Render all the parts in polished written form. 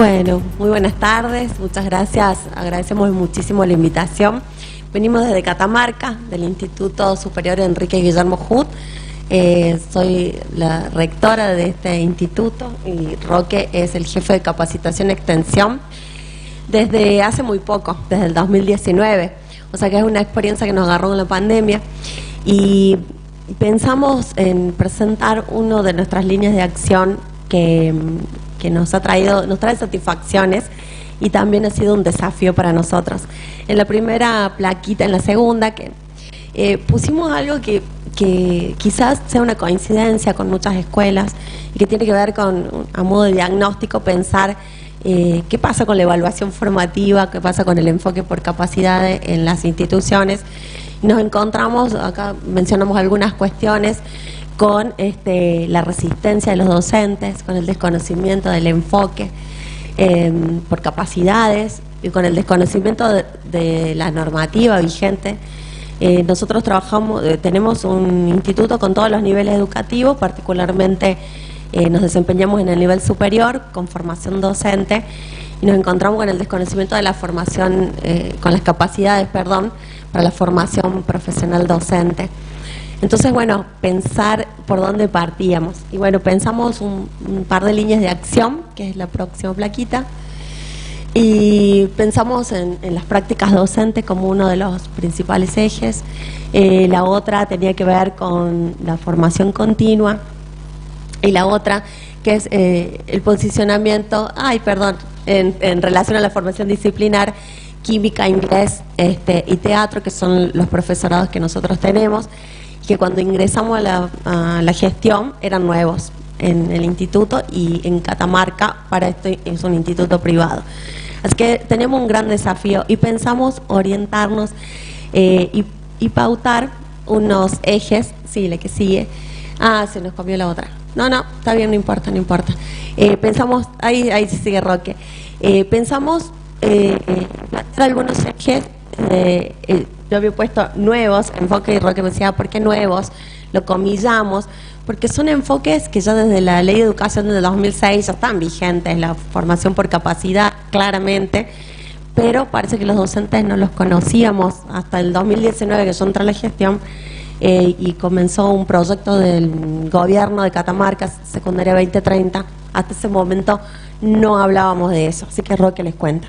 Bueno, muy buenas tardes, muchas gracias, agradecemos muchísimo la invitación. Venimos desde Catamarca, del Instituto Superior Enrique Guillermo Hood. Soy la rectora de este instituto y Roque es el jefe de capacitación y extensión desde hace muy poco, desde el 2019. O sea que es una experiencia que nos agarró en la pandemia y pensamos en presentar una de nuestras líneas de acción que nos trae satisfacciones y también ha sido un desafío para nosotros. En la primera plaquita, en la segunda, que pusimos algo que quizás sea una coincidencia con muchas escuelas y que tiene que ver con, a modo de diagnóstico, pensar qué pasa con la evaluación formativa, qué pasa con el enfoque por capacidades en las instituciones. Nos encontramos, acá mencionamos algunas cuestiones, con la resistencia de los docentes, con el desconocimiento del enfoque por capacidades y con el desconocimiento de la normativa vigente. Nosotros tenemos un instituto con todos los niveles educativos, particularmente nos desempeñamos en el nivel superior con formación docente y nos encontramos con el desconocimiento de la formación, con las capacidades, perdón, para la formación profesional docente. Entonces, bueno, pensar por dónde partíamos. Y bueno, pensamos un par de líneas de acción, que es la próxima plaquita, y pensamos en las prácticas docentes como uno de los principales ejes. La otra tenía que ver con la formación continua, y la otra que es el posicionamiento, en relación a la formación disciplinar, química, inglés y teatro, que son los profesorados que nosotros tenemos, que cuando ingresamos a la gestión eran nuevos en el instituto y en Catamarca para esto es un instituto privado. Así que tenemos un gran desafío y pensamos orientarnos y pautar unos ejes. Sí, la que sigue. Se nos comió la otra. No, está bien, no importa. Pensamos, ahí sigue Roque. Pensamos algunos ejes. Yo había puesto nuevos, enfoque, y Roque me decía, ¿por qué nuevos? Lo comillamos, porque son enfoques que ya desde la Ley de Educación de 2006 ya están vigentes, la formación por capacidad, claramente, pero parece que los docentes no los conocíamos hasta el 2019, que yo entré a la gestión, y comenzó un proyecto del gobierno de Catamarca, Secundaria 2030, hasta ese momento no hablábamos de eso, así que Roque les cuenta.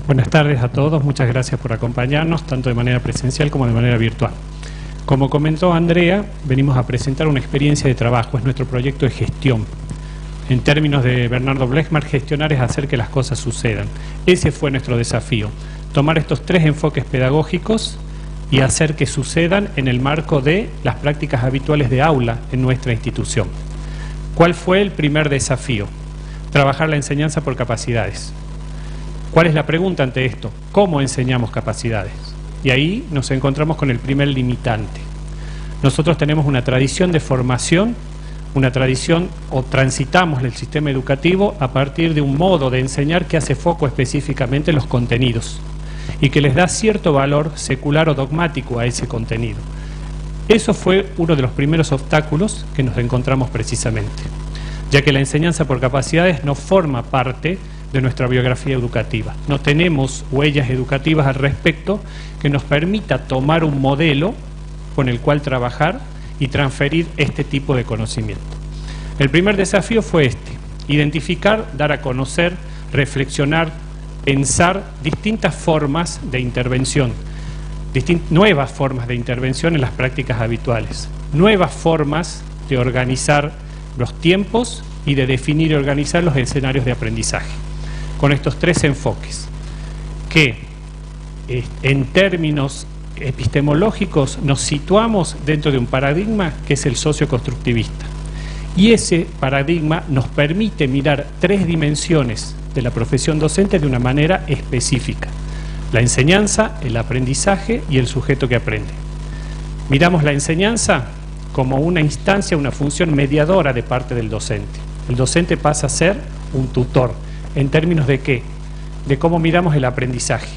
Buenas tardes a todos, muchas gracias por acompañarnos, tanto de manera presencial como de manera virtual. Como comentó Andrea, venimos a presentar una experiencia de trabajo, es nuestro proyecto de gestión. En términos de Bernardo Blechmar, gestionar es hacer que las cosas sucedan. Ese fue nuestro desafío, tomar estos tres enfoques pedagógicos y hacer que sucedan en el marco de las prácticas habituales de aula en nuestra institución. ¿Cuál fue el primer desafío? Trabajar la enseñanza por capacidades. ¿Cuál es la pregunta ante esto? ¿Cómo enseñamos capacidades? Y ahí nos encontramos con el primer limitante. Nosotros tenemos una tradición de formación, transitamos el sistema educativo a partir de un modo de enseñar que hace foco específicamente en los contenidos y que les da cierto valor secular o dogmático a ese contenido. Eso fue uno de los primeros obstáculos que nos encontramos precisamente, ya que la enseñanza por capacidades no forma parte de nuestra biografía educativa. No tenemos huellas educativas al respecto que nos permita tomar un modelo con el cual trabajar y transferir este tipo de conocimiento. El primer desafío fue identificar, dar a conocer, reflexionar, pensar distintas formas de intervención, nuevas formas de intervención en las prácticas habituales, nuevas formas de organizar los tiempos y de definir y organizar los escenarios de aprendizaje. Con estos tres enfoques, que en términos epistemológicos nos situamos dentro de un paradigma que es el socioconstructivista. Y ese paradigma nos permite mirar tres dimensiones de la profesión docente de una manera específica: la enseñanza, el aprendizaje y el sujeto que aprende. Miramos la enseñanza como una instancia, una función mediadora de parte del docente. El docente pasa a ser un tutor. ¿En términos de qué? De cómo miramos el aprendizaje.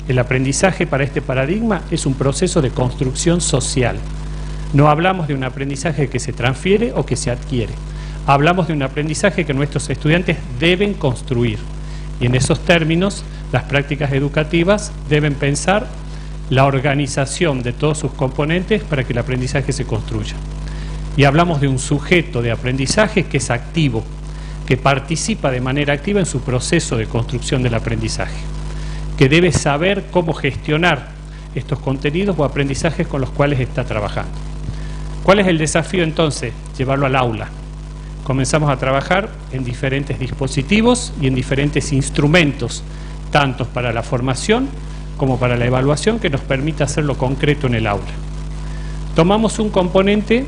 El aprendizaje para este paradigma es un proceso de construcción social. No hablamos de un aprendizaje que se transfiere o que se adquiere. Hablamos de un aprendizaje que nuestros estudiantes deben construir. Y en esos términos, las prácticas educativas deben pensar la organización de todos sus componentes para que el aprendizaje se construya. Y hablamos de un sujeto de aprendizaje que es activo, que participa de manera activa en su proceso de construcción del aprendizaje, que debe saber cómo gestionar estos contenidos o aprendizajes con los cuales está trabajando. ¿Cuál es el desafío entonces? Llevarlo al aula. Comenzamos a trabajar en diferentes dispositivos y en diferentes instrumentos, tanto para la formación como para la evaluación, que nos permita hacerlo concreto en el aula. Tomamos un componente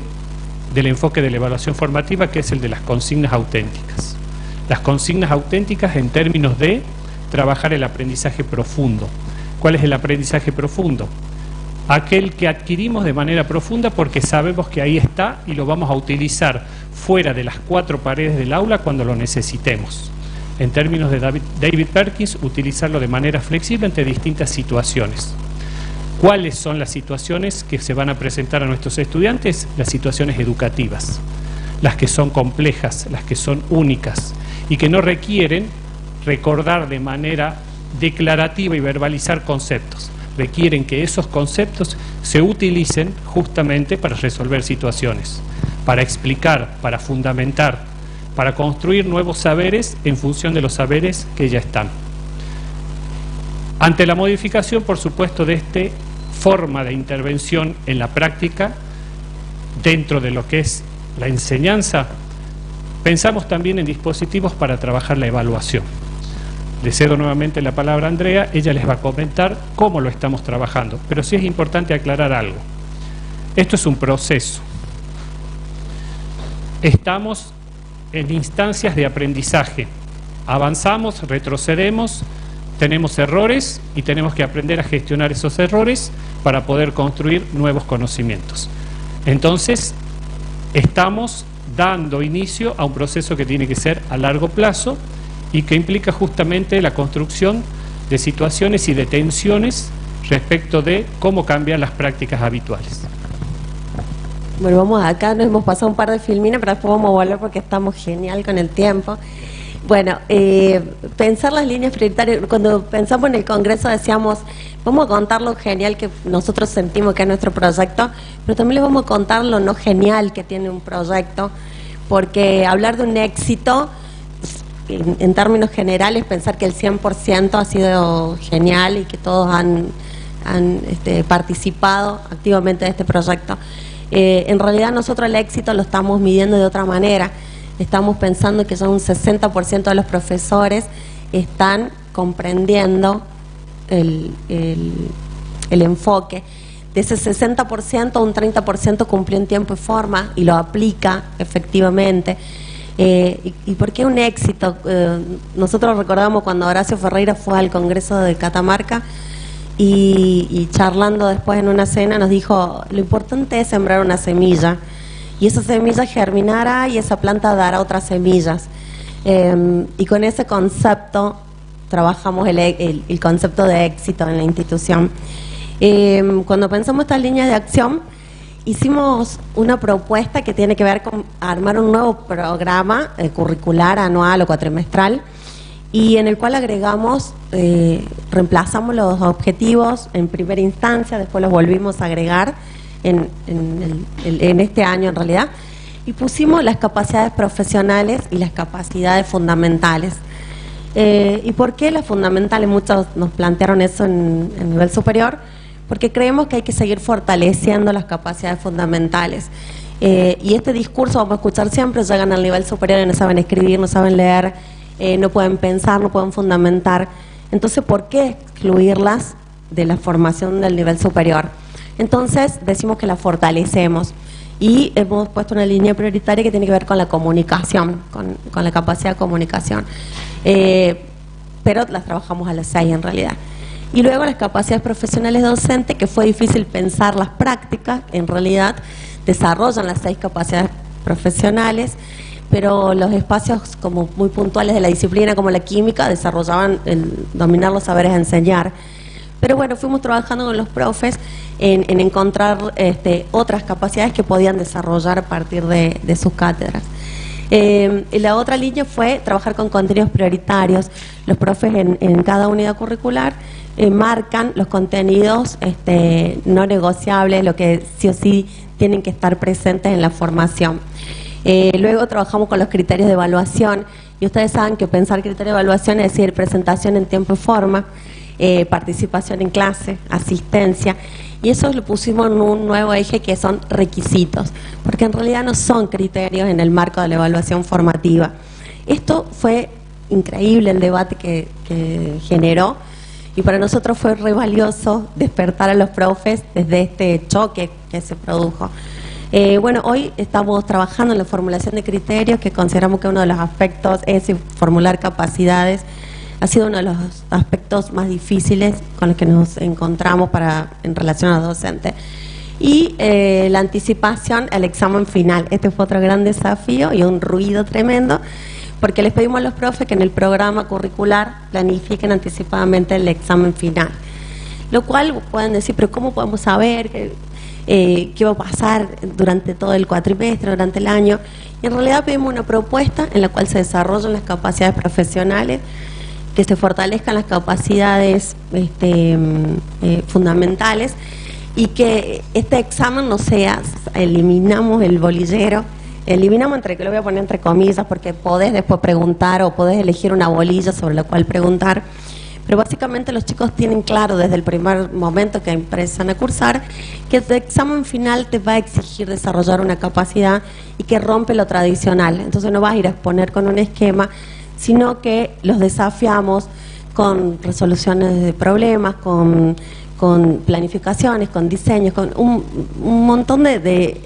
del enfoque de la evaluación formativa, que es el de las consignas auténticas. Las consignas auténticas en términos de trabajar el aprendizaje profundo. ¿Cuál es el aprendizaje profundo? Aquel que adquirimos de manera profunda porque sabemos que ahí está y lo vamos a utilizar fuera de las 4 paredes del aula cuando lo necesitemos. En términos de David Perkins, utilizarlo de manera flexible ante distintas situaciones. ¿Cuáles son las situaciones que se van a presentar a nuestros estudiantes? Las situaciones educativas, las que son complejas, las que son únicas y que no requieren recordar de manera declarativa y verbalizar conceptos. Requieren que esos conceptos se utilicen justamente para resolver situaciones, para explicar, para fundamentar, para construir nuevos saberes en función de los saberes que ya están. Ante la modificación, por supuesto, de esta forma de intervención en la práctica, dentro de lo que es la enseñanza, pensamos también en dispositivos para trabajar la evaluación. Le cedo nuevamente la palabra a Andrea, ella les va a comentar cómo lo estamos trabajando, pero sí es importante aclarar algo. Esto es un proceso. Estamos en instancias de aprendizaje. Avanzamos, retrocedemos, tenemos errores y tenemos que aprender a gestionar esos errores para poder construir nuevos conocimientos. Entonces, estamos dando inicio a un proceso que tiene que ser a largo plazo y que implica justamente la construcción de situaciones y de tensiones respecto de cómo cambian las prácticas habituales. Bueno, vamos acá, nos hemos pasado un par de filmines, pero después vamos a volver porque estamos genial con el tiempo. Bueno, pensar las líneas prioritarias, cuando pensamos en el Congreso decíamos, vamos a contar lo genial que nosotros sentimos que es nuestro proyecto, pero también les vamos a contar lo no genial que tiene un proyecto, porque hablar de un éxito, en términos generales, pensar que el 100% ha sido genial y que todos han participado activamente de este proyecto. En realidad nosotros el éxito lo estamos midiendo de otra manera. Estamos pensando que ya un 60% de los profesores están comprendiendo el enfoque. De ese 60%, un 30% cumplió en tiempo y forma y lo aplica efectivamente. ¿Y por qué un éxito? Nosotros recordamos cuando Horacio Ferreira fue al Congreso de Catamarca y charlando después en una cena nos dijo, lo importante es sembrar una semilla y esa semilla germinará y esa planta dará otras semillas. Y con ese concepto trabajamos el concepto de éxito en la institución. Cuando pensamos estas líneas de acción, hicimos una propuesta que tiene que ver con armar un nuevo programa curricular anual o cuatrimestral y en el cual agregamos, reemplazamos los objetivos en primera instancia, después los volvimos a agregar en este año en realidad, y pusimos las capacidades profesionales y las capacidades fundamentales. ¿Y por qué las fundamentales? Muchos nos plantearon eso en nivel superior, porque creemos que hay que seguir fortaleciendo las capacidades fundamentales. Y este discurso vamos a escuchar siempre, llegan al nivel superior y no saben escribir, no saben leer, no pueden pensar, no pueden fundamentar. Entonces, ¿por qué excluirlas de la formación del nivel superior? Entonces, decimos que las fortalecemos y hemos puesto una línea prioritaria que tiene que ver con la comunicación, con la capacidad de comunicación. Pero las trabajamos a las 6 en realidad. Y luego las capacidades profesionales docentes, que fue difícil pensar las prácticas, en realidad desarrollan las 6 capacidades profesionales, pero los espacios como muy puntuales de la disciplina, como la química, desarrollaban el dominar los saberes a enseñar. Pero bueno, fuimos trabajando con los profes en encontrar otras capacidades que podían desarrollar a partir de sus cátedras. Y la otra línea fue trabajar con contenidos prioritarios. Los profes en cada unidad curricular marcan los contenidos no negociables, lo que sí o sí tienen que estar presentes en la formación. Luego trabajamos con los criterios de evaluación, y ustedes saben que pensar criterio de evaluación es decir, presentación en tiempo y forma, participación en clase, asistencia, y eso lo pusimos en un nuevo eje que son requisitos, porque en realidad no son criterios en el marco de la evaluación formativa. Esto fue increíble el debate que generó, y para nosotros fue re valioso despertar a los profes desde este choque que se produjo. Bueno, hoy estamos trabajando en la formulación de criterios, que consideramos que uno de los aspectos es formular capacidades. Ha sido uno de los aspectos más difíciles con los que nos encontramos en relación a los docentes. Y la anticipación al examen final. Este fue otro gran desafío y un ruido tremendo, porque les pedimos a los profes que en el programa curricular planifiquen anticipadamente el examen final. Lo cual pueden decir, pero ¿cómo podemos saber qué va a pasar durante todo el cuatrimestre, durante el año? Y en realidad pedimos una propuesta en la cual se desarrollen las capacidades profesionales, que se fortalezcan las capacidades fundamentales, y que este examen no sea, eliminamos el bolillero, eliminamos lo voy a poner entre comillas, porque podés después preguntar o podés elegir una bolilla sobre la cual preguntar, pero básicamente los chicos tienen claro desde el primer momento que empiezan a cursar que el examen final te va a exigir desarrollar una capacidad y que rompe lo tradicional. Entonces no vas a ir a exponer con un esquema, sino que los desafiamos con resoluciones de problemas, con planificaciones, con diseños, con un montón de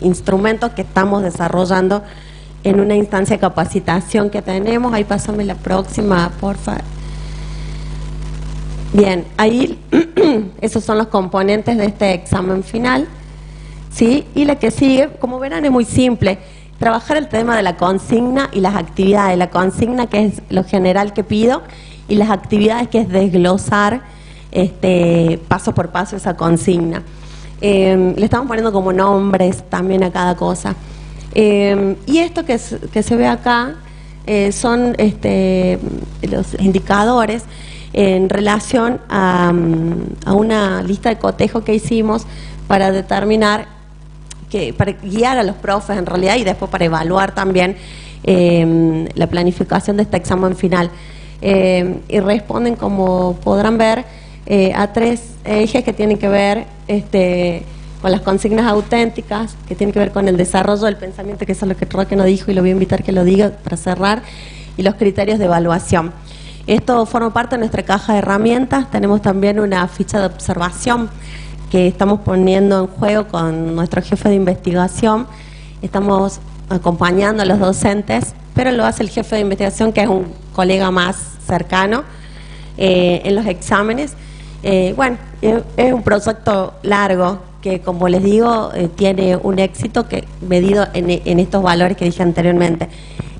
instrumentos que estamos desarrollando en una instancia de capacitación que tenemos. Ahí pásame la próxima, porfa. Bien, ahí esos son los componentes de este examen final, ¿sí? Y la que sigue, como verán, es muy simple. Trabajar el tema de la consigna y las actividades. La consigna, que es lo general que pido, y las actividades, que es desglosar paso por paso esa consigna. Le estamos poniendo como nombres también a cada cosa. Y esto que se ve acá son los indicadores en relación a una lista de cotejo que hicimos para determinar, para guiar a los profes en realidad, y después para evaluar también la planificación de este examen final. Y responden, como podrán ver, a 3 ejes que tienen que ver con las consignas auténticas, que tienen que ver con el desarrollo del pensamiento, que eso es lo que Roque nos dijo y lo voy a invitar que lo diga para cerrar, y los criterios de evaluación. Esto forma parte de nuestra caja de herramientas. Tenemos también una ficha de observación que estamos poniendo en juego con nuestro jefe de investigación. Estamos acompañando a los docentes, pero lo hace el jefe de investigación, que es un colega más cercano en los exámenes. Bueno, es un proyecto largo que, como les digo, tiene un éxito que medido en estos valores que dije anteriormente.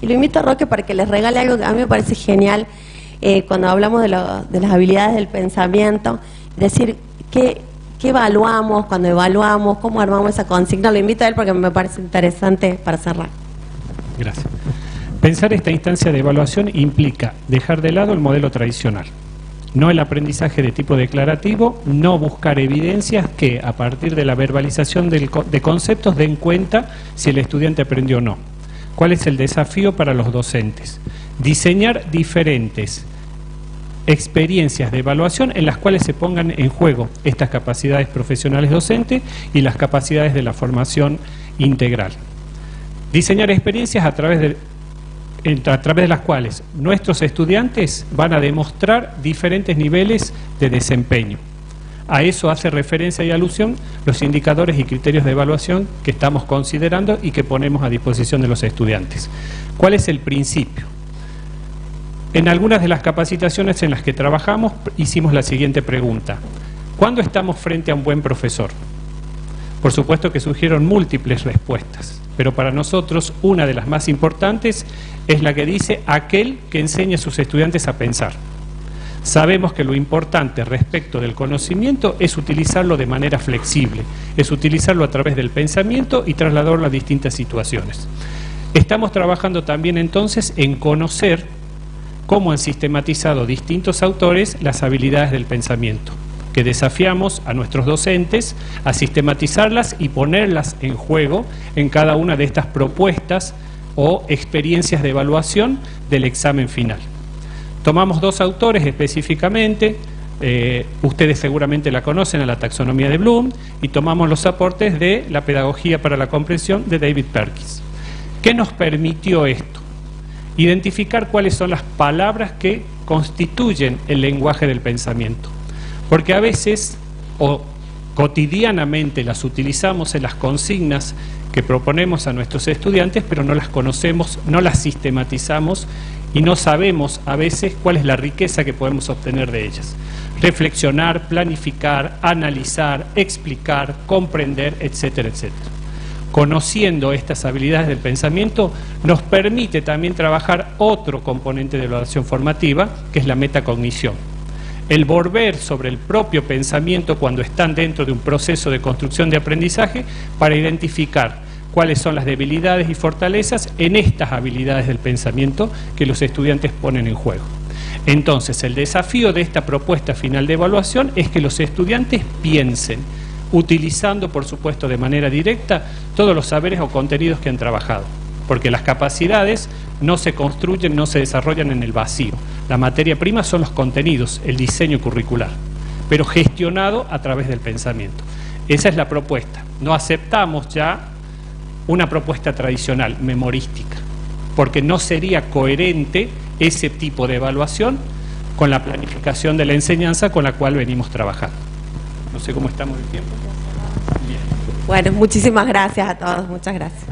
Y lo invito a Roque para que les regale algo que a mí me parece genial cuando hablamos de las habilidades del pensamiento, decir qué evaluamos, cuando evaluamos, cómo armamos esa consigna. Lo invito a él porque me parece interesante para cerrar. Gracias. Pensar esta instancia de evaluación implica dejar de lado el modelo tradicional, no el aprendizaje de tipo declarativo, no buscar evidencias que, a partir de la verbalización de conceptos, den cuenta si el estudiante aprendió o no. ¿Cuál es el desafío para los docentes? Diseñar diferentes experiencias de evaluación en las cuales se pongan en juego estas capacidades profesionales docentes y las capacidades de la formación integral. Diseñar experiencias a través de las cuales nuestros estudiantes van a demostrar diferentes niveles de desempeño. A eso hace referencia y alusión los indicadores y criterios de evaluación que estamos considerando y que ponemos a disposición de los estudiantes. ¿Cuál es el principio? En algunas de las capacitaciones en las que trabajamos hicimos la siguiente pregunta: ¿cuándo estamos frente a un buen profesor? Por supuesto que surgieron múltiples respuestas, pero para nosotros una de las más importantes es la que dice aquel que enseña a sus estudiantes a pensar. Sabemos que lo importante respecto del conocimiento es utilizarlo de manera flexible, es utilizarlo a través del pensamiento y trasladarlo a distintas situaciones. Estamos trabajando también entonces en conocer cómo han sistematizado distintos autores las habilidades del pensamiento, que desafiamos a nuestros docentes a sistematizarlas y ponerlas en juego en cada una de estas propuestas o experiencias de evaluación del examen final. Tomamos 2 autores específicamente, ustedes seguramente la conocen, a la taxonomía de Bloom, y tomamos los aportes de la pedagogía para la comprensión de David Perkins. ¿Qué nos permitió esto? Identificar cuáles son las palabras que constituyen el lenguaje del pensamiento. Porque a veces, o cotidianamente, las utilizamos en las consignas que proponemos a nuestros estudiantes, pero no las conocemos, no las sistematizamos y no sabemos a veces cuál es la riqueza que podemos obtener de ellas. Reflexionar, planificar, analizar, explicar, comprender, etcétera, etcétera. Conociendo estas habilidades del pensamiento, nos permite también trabajar otro componente de evaluación formativa, que es la metacognición. El volver sobre el propio pensamiento cuando están dentro de un proceso de construcción de aprendizaje para identificar cuáles son las debilidades y fortalezas en estas habilidades del pensamiento que los estudiantes ponen en juego. Entonces, el desafío de esta propuesta final de evaluación es que los estudiantes piensen, utilizando, por supuesto, de manera directa todos los saberes o contenidos que han trabajado, porque las capacidades no se construyen, no se desarrollan en el vacío. La materia prima son los contenidos, el diseño curricular, pero gestionado a través del pensamiento. Esa es la propuesta. No aceptamos ya una propuesta tradicional, memorística, porque no sería coherente ese tipo de evaluación con la planificación de la enseñanza con la cual venimos trabajando. No sé cómo estamos de tiempo. Bien. Bueno, muchísimas gracias a todos, muchas gracias.